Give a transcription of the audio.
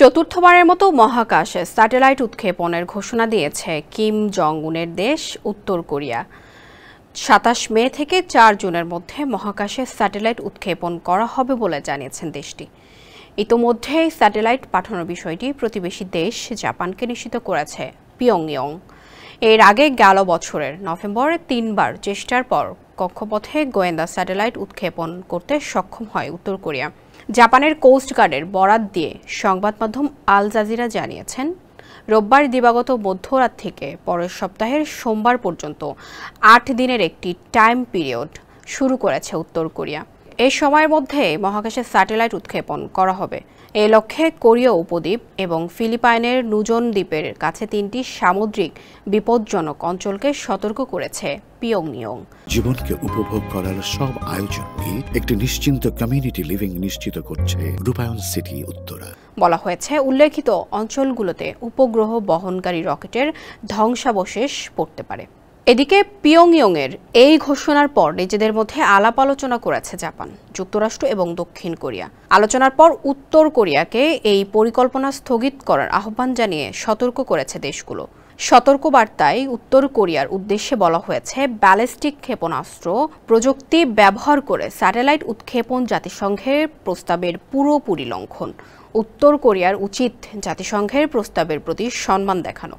চতুর্থবারের মতো মহাকাশে স্যাটেলাইট উৎক্ষেপণের ঘোষণা দিয়েছে কিম জং উনের দেশ উত্তর কোরিয়া। ২৭ মে থেকে ৪ জুনের মধ্যে মহাকাশে স্যাটেলাইট উৎক্ষেপণ করা হবে বলে জানিয়েছেন দেশটি। ইতোমধ্যেই স্যাটেলাইট পাঠানোর বিষয়টি প্রতিবেশী দেশ জাপানকে নিশ্চিত করেছে পিয়ংইয়ং। এর আগে গেল বছরের নভেম্বরে ৩বার চেষ্টার পর কক্ষপথে গোয়েন্দা স্যাটেলাইট উৎক্ষেপণ করতে সক্ষম হয় উত্তর কোরিয়া। জাপানের কোস্ট গার্ডের বরাত দিয়ে সংবাদ মাধ্যম আল জাজিরা জানিয়েছেন, রোববার দিবাগত মধ্যরাত থেকে পরের সপ্তাহের সোমবার পর্যন্ত ৮ দিনের একটি টাইম পিরিয়ড শুরু করেছে উত্তর কোরিয়া। এই সময়ের মধ্যে মহাকাশে স্যাটেলাইট উৎক্ষেপণ করা হবে। এই লক্ষ্যে কোরীয় উপদ্বীপ এবং ফিলিপাইনের নুজন দ্বীপের কাছে ৩টি সামুদ্রিক বিপজ্জনক অঞ্চলকে সতর্ক করেছে পিয়ংইয়ং। জীবনকে উপভোগ করার সব আয়োজন নিয়ে একটি নিশ্চিন্ত কমিউনিটি লিভিং নিশ্চিত করছে রূপায়ণ সিটি উত্তরা। বলা হয়েছে, উল্লেখিত অঞ্চলগুলোতে উপগ্রহ বহনকারী রকেটের ধ্বংসাবশেষ পড়তে পারে। এদিকে পিয়ংইয়ংয়ের এই ঘোষণার পর নিজেদের মধ্যে আলাপ আলোচনা করেছে জাপান, যুক্তরাষ্ট্র এবং দক্ষিণ কোরিয়া। আলোচনার পর উত্তর কোরিয়াকে এই পরিকল্পনা স্থগিত করার আহ্বান জানিয়ে সতর্ক করেছে দেশগুলো। সতর্কবার্তায় উত্তর কোরিয়ার উদ্দেশ্যে বলা হয়েছে, ব্যালিস্টিক ক্ষেপণাস্ত্র প্রযুক্তি ব্যবহার করে স্যাটেলাইট উৎক্ষেপণ জাতিসংঘের প্রস্তাবের পুরোপুরি লঙ্ঘন। উত্তর কোরিয়ার উচিত জাতিসংঘের প্রস্তাবের প্রতি সম্মান দেখানো।